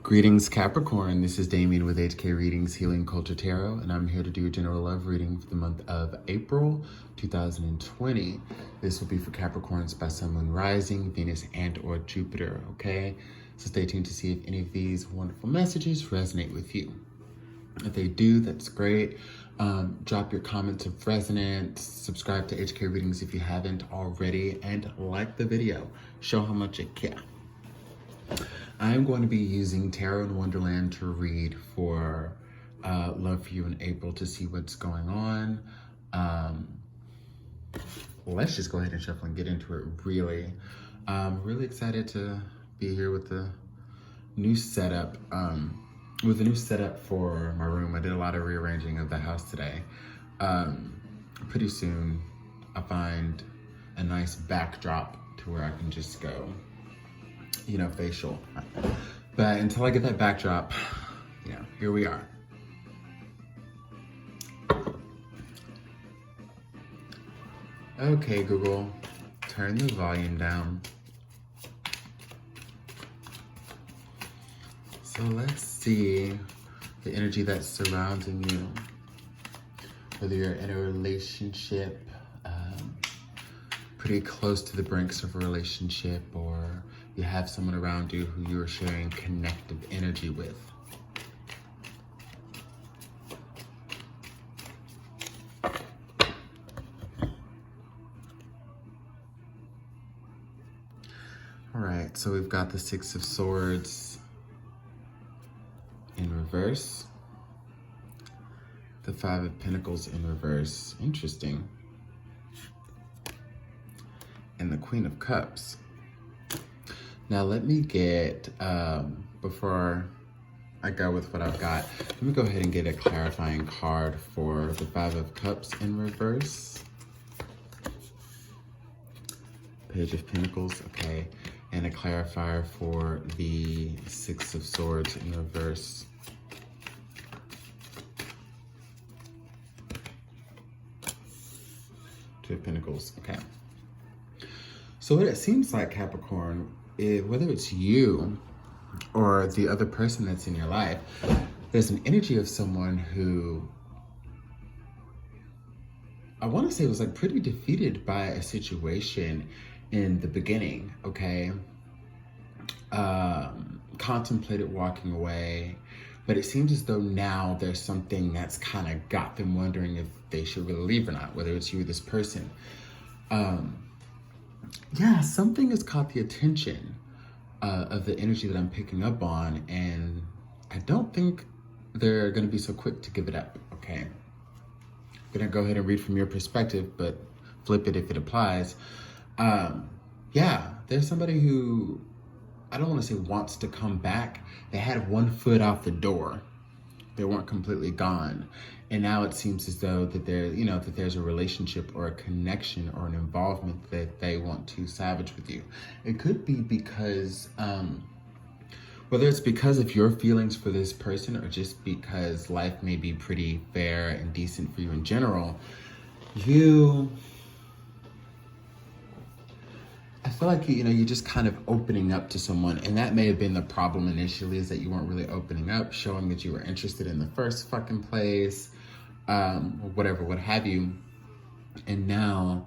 Greetings, Capricorn. This is Damien with HK Readings, Healing Culture Tarot, and I'm here to do a general love reading for the month of April 2020. This will be for Capricorns by Sun, Moon, Rising, Venus, and or Jupiter, okay? So stay tuned to see if any of these wonderful messages resonate with you. If they do, that's great. Drop your comments of resonance, subscribe to HK Readings if you haven't already, and like the video. Show how much you care. I'm going to be using Tarot in Wonderland to read for Love for You in April to see what's going on. Let's just go ahead and shuffle and get into it, really. Really excited to be here with the new setup. With the new setup for my room. I did a lot of rearranging of the house today. Pretty soon I'll find a nice backdrop to where I can just go, you know, facial. But until I get that backdrop, you know, here we are. Okay, Google, turn the volume down. So let's see the energy that's surrounding you. Whether you're in a relationship, pretty close to the brinks of a relationship, or you have someone around you who you are sharing connective energy with. All right, so we've got the Six of Swords in reverse, the Five of Pentacles in reverse, interesting, and the Queen of Cups. Now let me get, before I go with what I've got, let me go ahead and get a clarifying card for the Five of Cups in reverse, Page of Pentacles, okay, and a clarifier for the Six of Swords in reverse. Two of Pentacles, okay. So what it seems like, Capricorn, is whether it's you or the other person that's in your life, there's an energy of someone who, I want to say, was like pretty defeated by a situation in the beginning, okay? Contemplated walking away, but it seems as though now there's something that's kind of got them wondering if they should really leave or not, whether it's you or this person. Yeah, something has caught the attention of the energy that I'm picking up on, and I don't think they're going to be so quick to give it up, okay? I'm going to go ahead and read from your perspective, but flip it if it applies. Yeah, there's somebody who, I don't want to say wants to come back. They had one foot out the door. They weren't completely gone. And now it seems as though that there, you know, that there's a relationship or a connection or an involvement that they want to salvage with you. It could be because, whether it's because of your feelings for this person or just because life may be pretty fair and decent for you in general, I feel like, you know, you're just kind of opening up to someone, and that may have been the problem initially, is that you weren't really opening up, showing that you were interested in the first fucking place, or whatever, what have you. And now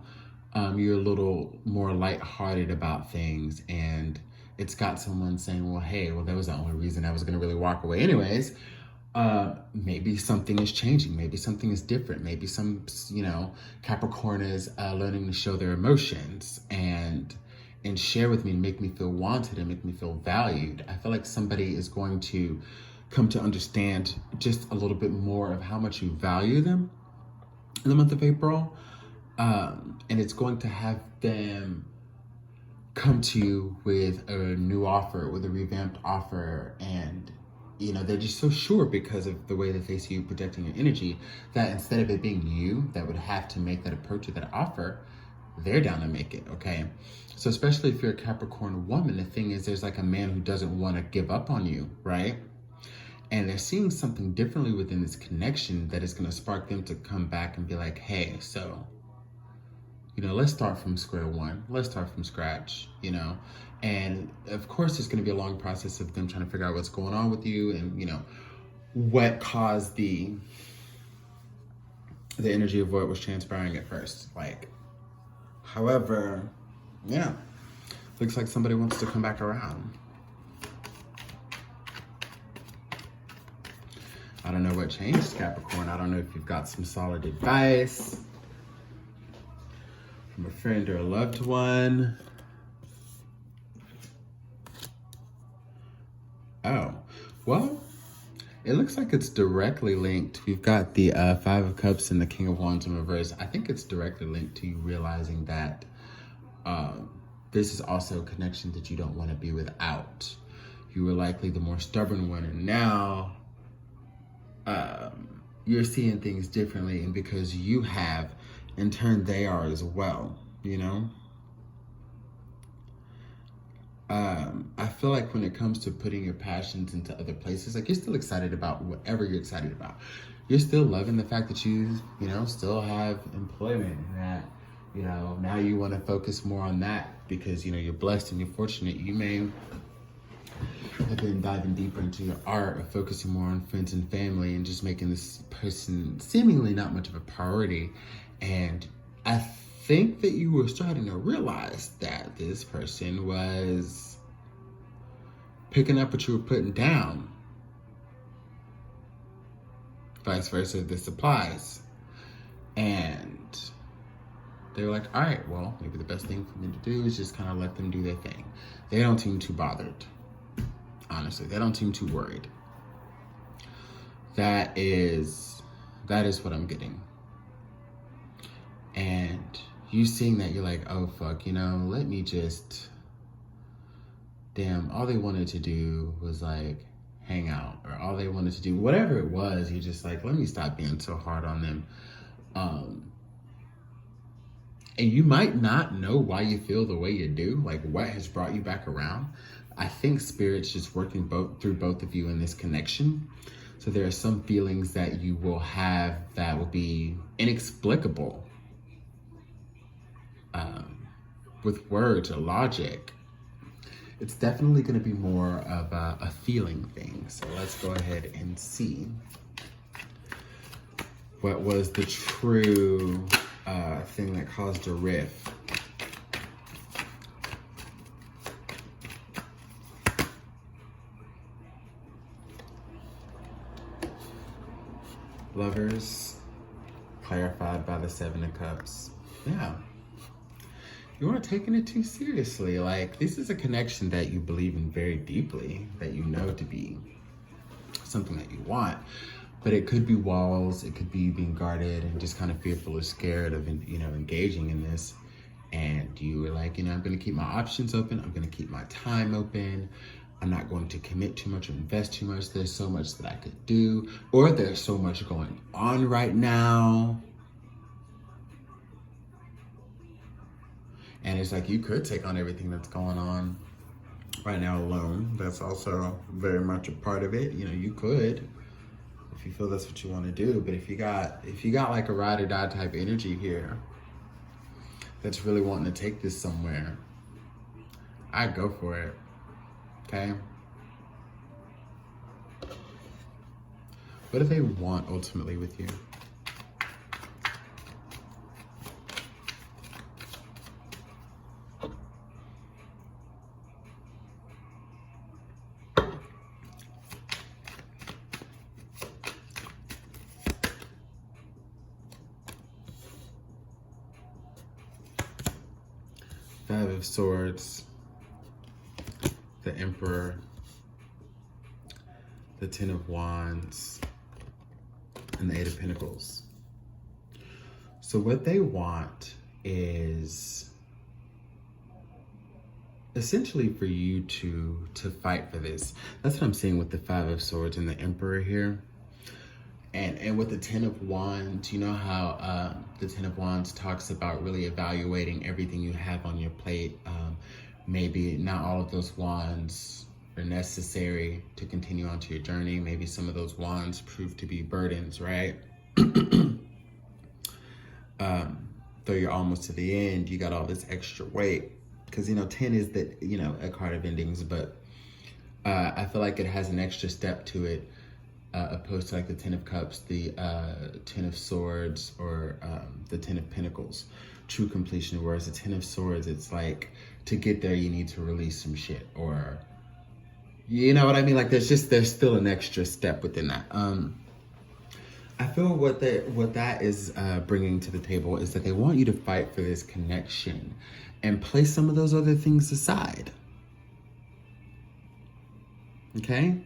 you're a little more lighthearted about things, and it's got someone saying, well, hey, well, that was the only reason I was going to really walk away anyways. Maybe something is changing. Maybe something is different. Maybe some, you know, Capricorn is learning to show their emotions and share with me and make me feel wanted and make me feel valued. I feel like somebody is going to come to understand just a little bit more of how much you value them in the month of April. And it's going to have them come to you with a new offer, with a revamped offer, and you know, they're just so sure because of the way that they see you projecting your energy that instead of it being you that would have to make that approach or that offer, they're down to make it, okay? So especially if you're a Capricorn woman, the thing is there's like a man who doesn't want to give up on you, right? And they're seeing something differently within this connection that is going to spark them to come back and be like, hey, so, you know, let's start from square one. Let's start from scratch, you know? And of course, there's going to be a long process of them trying to figure out what's going on with you and, what caused the energy of what was transpiring at first. However, yeah, looks like somebody wants to come back around. I don't know what changed, Capricorn. I don't know if you've got some solid advice from a friend or a loved one. Oh, well, it looks like it's directly linked. We've got the Five of Cups and the King of Wands in reverse. I think it's directly linked to you realizing that this is also a connection that you don't want to be without. You were likely the more stubborn one, and now you're seeing things differently, and because you have, in turn, they are as well, I feel like when it comes to putting your passions into other places, you're still excited about whatever you're excited about. You're still loving the fact that you still have employment, and that, now you want to focus more on that because, you're blessed and you're fortunate. You may have been diving deeper into your art, of focusing more on friends and family, and just making this person seemingly not much of a priority. And I think that you were starting to realize that this person was picking up what you were putting down. Vice versa, this applies. And they were like, all right, well, maybe the best thing for me to do is just kind of let them do their thing. They don't seem too bothered. Honestly, they don't seem too worried. That is what I'm getting. And you seeing that, you're like, oh, fuck, let me just, damn, all they wanted to do was hang out, or all they wanted to do, whatever it was, you're just like, let me stop being so hard on them. And you might not know why you feel the way you do, what has brought you back around. I think Spirit's just working through both of you in this connection. So there are some feelings that you will have that will be inexplicable with words or logic. It's definitely going to be more of a feeling thing. So let's go ahead and see what was the true thing that caused a rift. Lovers, clarified by the Seven of Cups. Yeah. You aren't taking it too seriously. This is a connection that you believe in very deeply, that you know to be something that you want. But it could be walls, it could be being guarded and just kind of fearful or scared of, engaging in this. And you were like, I'm going to keep my options open. I'm going to keep my time open. I'm not going to commit too much or invest too much. There's so much that I could do, or there's so much going on right now. And it's you could take on everything that's going on right now alone. That's also very much a part of it. You could, if you feel that's what you want to do. But if you got a ride or die type energy here that's really wanting to take this somewhere, I'd go for it. Okay? What do they want ultimately with you? Five of Swords, the Emperor, the Ten of Wands, and the Eight of Pentacles. So what they want is essentially for you to fight for this. That's what I'm seeing with the Five of Swords and the Emperor here. And with the Ten of Wands, you know how the Ten of Wands talks about really evaluating everything you have on your plate. Maybe not all of those wands are necessary to continue onto your journey. Maybe some of those wands prove to be burdens, right? Though you're almost to the end, you got all this extra weight. because, 10 is the, a card of endings, but I feel like it has an extra step to it, opposed to like the 10 of Cups, the 10 of Swords, or the 10 of Pentacles. True completion, whereas the 10 of Swords, it's like, to get there, you need to release some shit, or, you know what I mean? Like, there's still an extra step within that. I feel what that is bringing to the table is that they want you to fight for this connection and place some of those other things aside. Okay?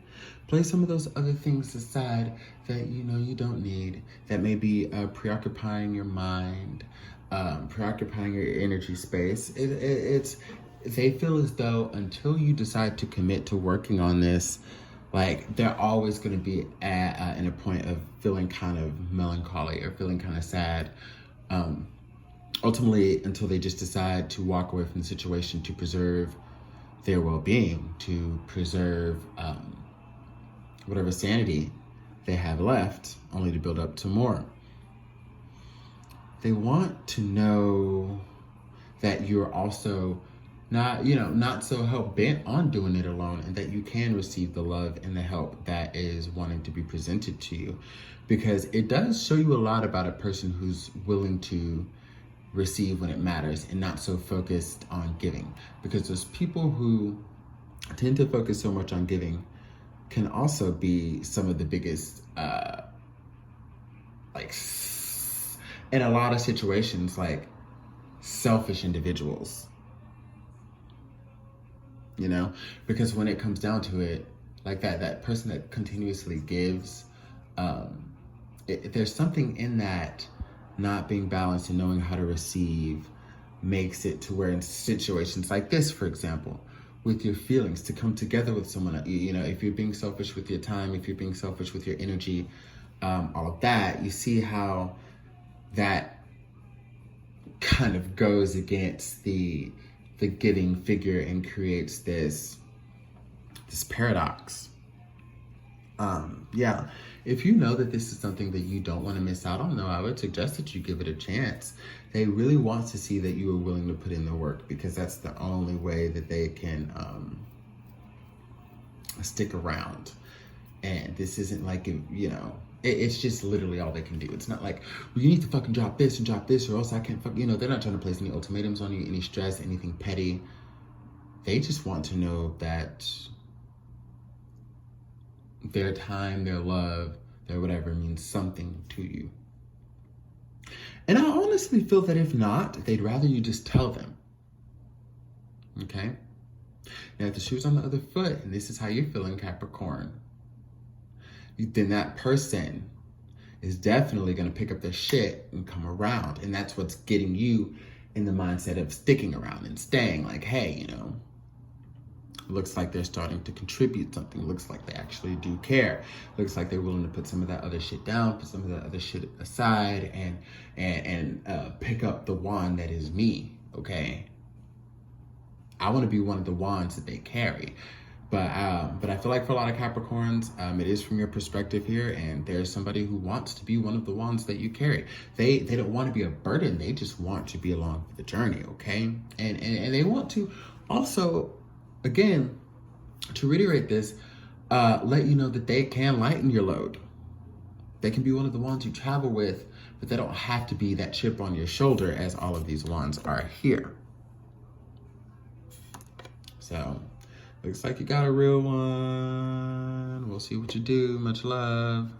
Place some of those other things aside that you don't need, that may be preoccupying your mind, preoccupying your energy space. They feel as though until you decide to commit to working on this, like, they're always going to be in a point of feeling kind of melancholy or feeling kind of sad. Ultimately, until they just decide to walk away from the situation to preserve their well-being, to preserve whatever sanity they have left, only to build up to more. They want to know that you're also not so hell-bent on doing it alone, and that you can receive the love and the help that is wanting to be presented to you. Because it does show you a lot about a person who's willing to receive when it matters and not so focused on giving. Because those people who tend to focus so much on giving can also be some of the biggest, in a lot of situations, like, selfish individuals. Because when it comes down to it, like that person that continuously gives, there's something in that not being balanced and knowing how to receive makes it to where in situations like this, for example, with your feelings, to come together with someone, if you're being selfish with your time, if you're being selfish with your energy, all of that, you see how that kind of goes against the giving figure and creates this paradox. If you know that this is something that you don't want to miss out on, though, I would suggest that you give it a chance. They really want to see that you are willing to put in the work, because that's the only way that they can stick around. And this isn't like, it's just literally all they can do. It's not like, well, you need to fucking drop this or else I can't they're not trying to place any ultimatums on you, any stress, anything petty. They just want to know that their time, their love, their whatever means something to you. And I honestly feel that if not, they'd rather you just tell them. Okay? Now, if the shoe's on the other foot, and this is how you're feeling, Capricorn, then that person is definitely going to pick up their shit and come around. And that's what's getting you in the mindset of sticking around and staying. Like, hey, looks like they're starting to contribute something. Looks like they actually do care. Looks like they're willing to put some of that other shit down, put some of that other shit aside, and pick up the wand that is me, okay? I want to be one of the wands that they carry. But I feel like for a lot of Capricorns, it is from your perspective here, and there's somebody who wants to be one of the wands that you carry. They don't want to be a burden. They just want to be along for the journey, okay? And they want to also, again, to reiterate this, let you know that they can lighten your load. They can be one of the wands you travel with, but they don't have to be that chip on your shoulder as all of these wands are here. So, looks like you got a real one. We'll see what you do. Much love.